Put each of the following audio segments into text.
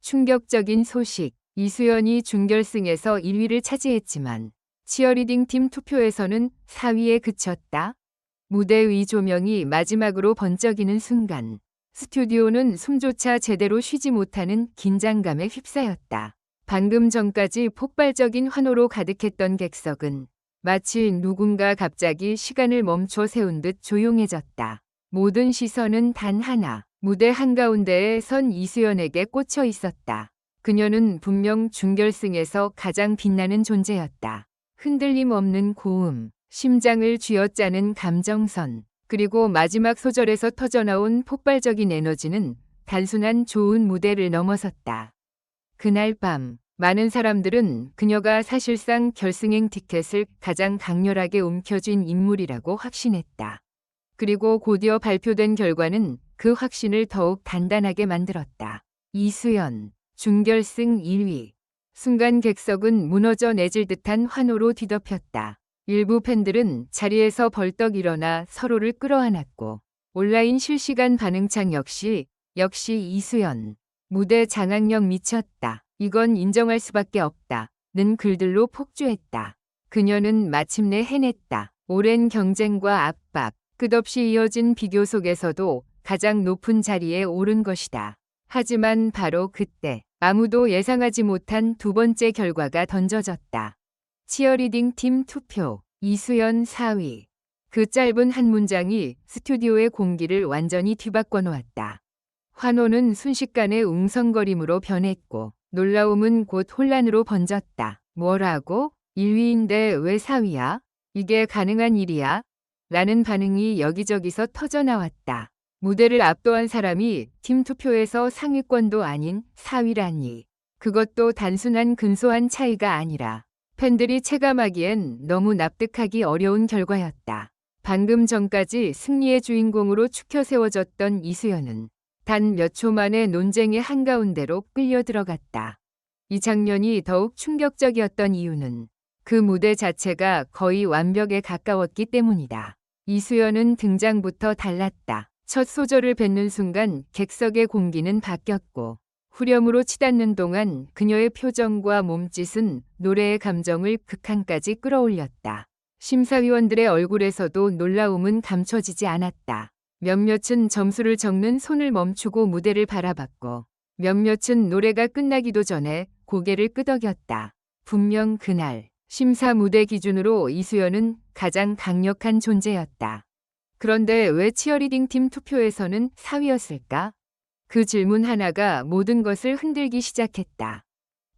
충격적인 소식. 이수연이 준결승에서 1위를 차지했지만 치어리딩 팀 투표에서는 4위에 그쳤다. 무대 위 조명이 마지막으로 번쩍이는 순간 스튜디오는 숨조차 제대로 쉬지 못하는 긴장감에 휩싸였다. 방금 전까지 폭발적인 환호로 가득했던 객석은 마치 누군가 갑자기 시간을 멈춰 세운 듯 조용해졌다. 모든 시선은 단 하나, 무대 한가운데에 선 이수연에게 꽂혀 있었다. 그녀는 분명 준결승에서 가장 빛나는 존재였다. 흔들림 없는 고음, 심장을 쥐어짜는 감정선, 그리고 마지막 소절에서 터져나온 폭발적인 에너지는 단순한 좋은 무대를 넘어섰다. 그날 밤, 많은 사람들은 그녀가 사실상 결승행 티켓을 가장 강렬하게 움켜쥔 인물이라고 확신했다. 그리고 곧이어 발표된 결과는 그 확신을 더욱 단단하게 만들었다. 이수연, 준결승 1위. 순간 객석은 무너져 내질 듯한 환호로 뒤덮였다. 일부 팬들은 자리에서 벌떡 일어나 서로를 끌어안았고 온라인 실시간 반응창 역시 이수연. 무대 장악력 미쳤다. 이건 인정할 수밖에 없다. 는 글들로 폭주했다. 그녀는 마침내 해냈다. 오랜 경쟁과 압박, 끝없이 이어진 비교 속에서도 가장 높은 자리에 오른 것이다. 하지만 바로 그때 아무도 예상하지 못한 두 번째 결과가 던져졌다. 치어리딩 팀 투표, 이수연 4위. 그 짧은 한 문장이 스튜디오의 공기를 완전히 뒤바꿔 놓았다. 환호는 순식간에 웅성거림으로 변했고 놀라움은 곧 혼란으로 번졌다. 뭐라고? 1위인데 왜 4위야? 이게 가능한 일이야? 라는 반응이 여기저기서 터져나왔다. 무대를 압도한 사람이 팀 투표에서 상위권도 아닌 4위라니. 그것도 단순한 근소한 차이가 아니라 팬들이 체감하기엔 너무 납득하기 어려운 결과였다. 방금 전까지 승리의 주인공으로 추켜 세워졌던 이수연은 단 몇 초 만에 논쟁의 한가운데로 끌려 들어갔다. 이 장면이 더욱 충격적이었던 이유는 그 무대 자체가 거의 완벽에 가까웠기 때문이다. 이수연은 등장부터 달랐다. 첫 소절을 뱉는 순간 객석의 공기는 바뀌었고 후렴으로 치닫는 동안 그녀의 표정과 몸짓은 노래의 감정을 극한까지 끌어올렸다. 심사위원들의 얼굴에서도 놀라움은 감춰지지 않았다. 몇몇은 점수를 적는 손을 멈추고 무대를 바라봤고 몇몇은 노래가 끝나기도 전에 고개를 끄덕였다. 분명 그날 심사 무대 기준으로 이수연은 가장 강력한 존재였다. 그런데 왜 치어리딩 팀 투표에서는 4위였을까? 그 질문 하나가 모든 것을 흔들기 시작했다.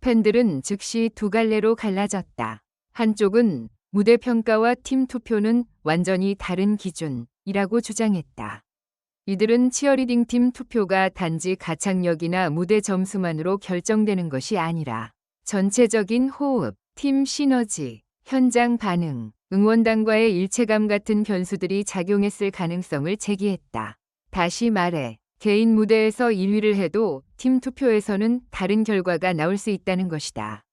팬들은 즉시 두 갈래로 갈라졌다. 한쪽은 무대 평가와 팀 투표는 완전히 다른 기준이라고 주장했다. 이들은 치어리딩 팀 투표가 단지 가창력이나 무대 점수만으로 결정되는 것이 아니라 전체적인 호흡, 팀 시너지, 현장 반응, 응원단과의 일체감 같은 변수들이 작용했을 가능성을 제기했다. 다시 말해, 개인 무대에서 1위를 해도 팀 투표에서는 다른 결과가 나올 수 있다는 것이다.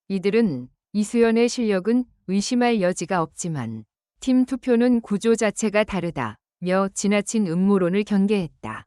이들은 이수연의 실력은 의심할 여지가 없지만 팀 투표는 구조 자체가 다르다며 지나친 음모론을 경계했다.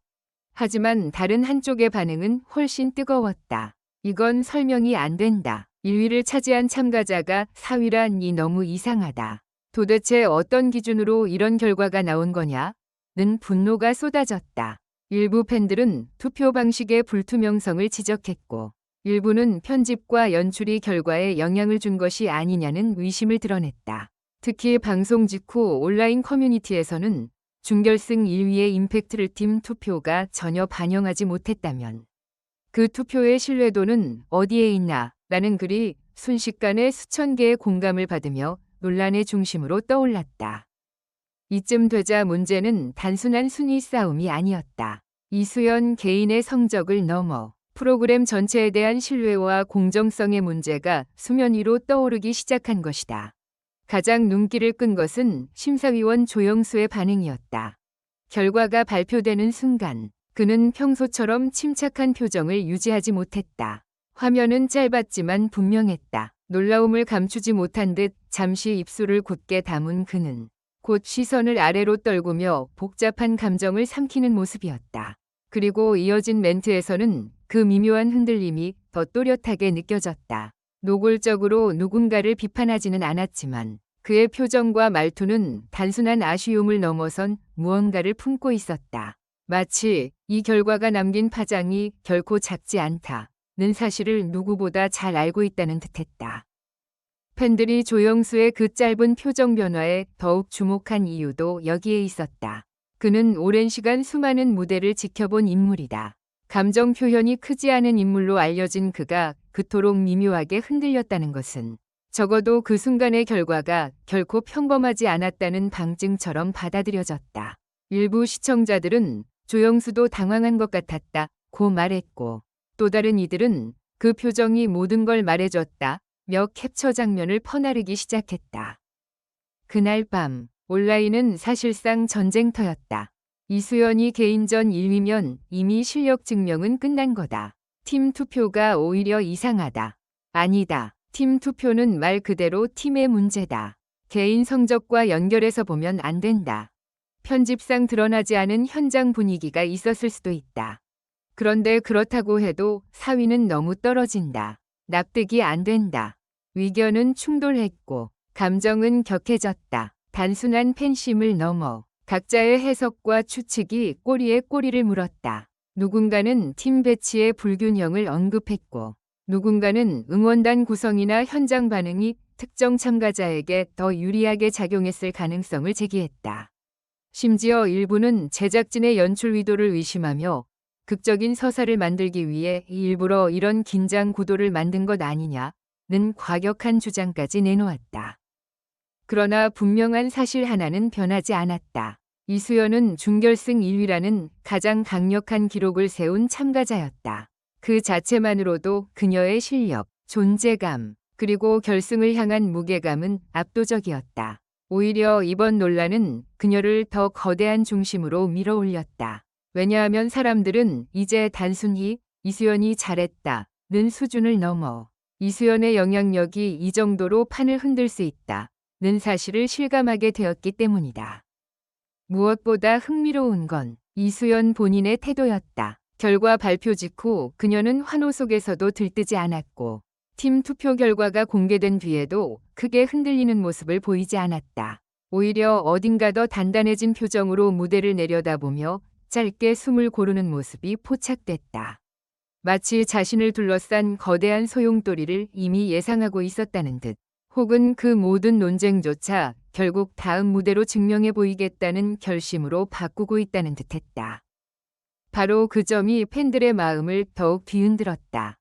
하지만 다른 한쪽의 반응은 훨씬 뜨거웠다. 이건 설명이 안 된다. 1위를 차지한 참가자가 4위라니 너무 이상하다. 도대체 어떤 기준으로 이런 결과가 나온 거냐? 는 분노가 쏟아졌다. 일부 팬들은 투표 방식의 불투명성을 지적했고 일부는 편집과 연출이 결과에 영향을 준 것이 아니냐는 의심을 드러냈다. 특히 방송 직후 온라인 커뮤니티에서는 준결승 1위의 임팩트를 팀 투표가 전혀 반영하지 못했다면 그 투표의 신뢰도는 어디에 있나? 라는 글이 순식간에 수천 개의 공감을 받으며 논란의 중심으로 떠올랐다. 이쯤 되자 문제는 단순한 순위 싸움이 아니었다. 이수연 개인의 성적을 넘어 프로그램 전체에 대한 신뢰와 공정성의 문제가 수면 위로 떠오르기 시작한 것이다. 가장 눈길을 끈 것은 심사위원 조영수의 반응이었다. 결과가 발표되는 순간 그는 평소처럼 침착한 표정을 유지하지 못했다. 화면은 짧았지만 분명했다. 놀라움을 감추지 못한 듯 잠시 입술을 굳게 다문 그는 곧 시선을 아래로 떨구며 복잡한 감정을 삼키는 모습이었다. 그리고 이어진 멘트에서는 그 미묘한 흔들림이 더 또렷하게 느껴졌다. 노골적으로 누군가를 비판하지는 않았지만 그의 표정과 말투는 단순한 아쉬움을 넘어선 무언가를 품고 있었다. 마치 이 결과가 남긴 파장이 결코 작지 않다는 사실을 누구보다 잘 알고 있다는 듯했다. 팬들이 조영수의 그 짧은 표정 변화에 더욱 주목한 이유도 여기에 있었다. 그는 오랜 시간 수많은 무대를 지켜본 인물이다. 감정 표현이 크지 않은 인물로 알려진 그가 그토록 미묘하게 흔들렸다는 것은 적어도 그 순간의 결과가 결코 평범하지 않았다는 방증처럼 받아들여졌다. 일부 시청자들은 조영수도 당황한 것 같았다고 말했고, 또 다른 이들은 그 표정이 모든 걸 말해줬다 며 캡처 장면을 퍼나르기 시작했다. 그날 밤 온라인은 사실상 전쟁터였다. 이수연이 개인전 1위면 이미 실력 증명은 끝난 거다. 팀 투표가 오히려 이상하다. 아니다. 팀 투표는 말 그대로 팀의 문제다. 개인 성적과 연결해서 보면 안 된다. 편집상 드러나지 않은 현장 분위기가 있었을 수도 있다. 그런데 그렇다고 해도 사위는 너무 떨어진다. 납득이 안 된다. 의견은 충돌했고 감정은 격해졌다. 단순한 팬심을 넘어 각자의 해석과 추측이 꼬리에 꼬리를 물었다. 누군가는 팀 배치의 불균형을 언급했고 누군가는 응원단 구성이나 현장 반응이 특정 참가자에게 더 유리하게 작용했을 가능성을 제기했다. 심지어 일부는 제작진의 연출 의도를 의심하며 극적인 서사를 만들기 위해 일부러 이런 긴장 구도를 만든 것 아니냐는 과격한 주장까지 내놓았다. 그러나 분명한 사실 하나는 변하지 않았다. 이수연은 준결승 1위라는 가장 강력한 기록을 세운 참가자였다. 그 자체만으로도 그녀의 실력, 존재감, 그리고 결승을 향한 무게감은 압도적이었다. 오히려 이번 논란은 그녀를 더 거대한 중심으로 밀어올렸다. 왜냐하면 사람들은 이제 단순히 이수연이 잘했다는 수준을 넘어 이수연의 영향력이 이 정도로 판을 흔들 수 있다는 사실을 실감하게 되었기 때문이다. 무엇보다 흥미로운 건 이수연 본인의 태도였다. 결과 발표 직후 그녀는 환호 속에서도 들뜨지 않았고 팀 투표 결과가 공개된 뒤에도 크게 흔들리는 모습을 보이지 않았다. 오히려 어딘가 더 단단해진 표정으로 무대를 내려다보며 짧게 숨을 고르는 모습이 포착됐다. 마치 자신을 둘러싼 거대한 소용돌이를 이미 예상하고 있었다는 듯. 혹은 그 모든 논쟁조차 결국 다음 무대로 증명해 보이겠다는 결심으로 바꾸고 있다는 듯했다. 바로 그 점이 팬들의 마음을 더욱 뒤흔들었다.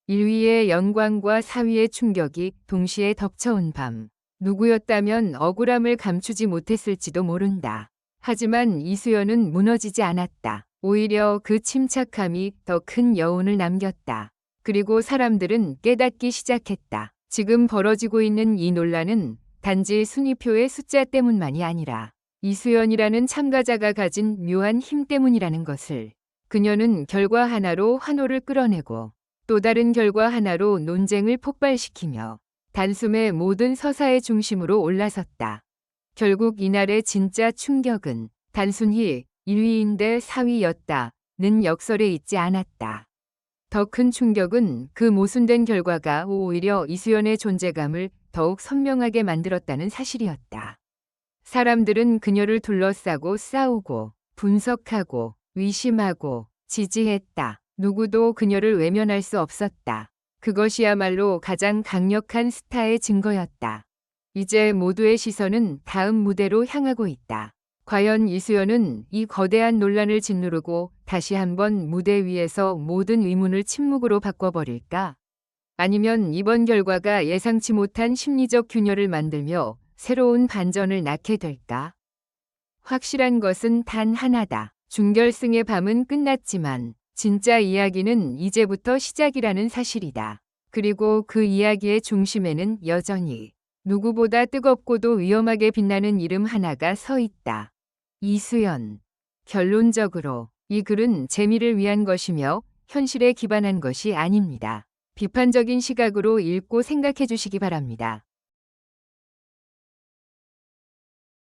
1위의 영광과 4위의 충격이 동시에 덮쳐온 밤. 누구였다면 억울함을 감추지 못했을지도 모른다. 하지만 이수연은 무너지지 않았다. 오히려 그 침착함이 더 큰 여운을 남겼다. 그리고 사람들은 깨닫기 시작했다. 지금 벌어지고 있는 이 논란은 단지 순위표의 숫자 때문만이 아니라 이수연이라는 참가자가 가진 묘한 힘 때문이라는 것을. 그녀는 결과 하나로 환호를 끌어내고 또 다른 결과 하나로 논쟁을 폭발시키며 단숨에 모든 서사의 중심으로 올라섰다. 결국 이날의 진짜 충격은 단순히 1위인데 4위였다는 역설에 있지 않았다. 더 큰 충격은 그 모순된 결과가 오히려 이수연의 존재감을 더욱 선명하게 만들었다는 사실이었다. 사람들은 그녀를 둘러싸고 싸우고 분석하고 의심하고 지지했다. 누구도 그녀를 외면할 수 없었다. 그것이야말로 가장 강력한 스타의 증거였다. 이제 모두의 시선은 다음 무대로 향하고 있다. 과연 이수연은 이 거대한 논란을 짓누르고 다시 한번 무대 위에서 모든 의문을 침묵으로 바꿔버릴까? 아니면 이번 결과가 예상치 못한 심리적 균열을 만들며 새로운 반전을 낳게 될까? 확실한 것은 단 하나다. 준결승의 밤은 끝났지만 진짜 이야기는 이제부터 시작이라는 사실이다. 그리고 그 이야기의 중심에는 여전히 누구보다 뜨겁고도 위험하게 빛나는 이름 하나가 서 있다. 이수연. 결론적으로 이 글은 재미를 위한 것이며 현실에 기반한 것이 아닙니다. 비판적인 시각으로 읽고 생각해 주시기 바랍니다.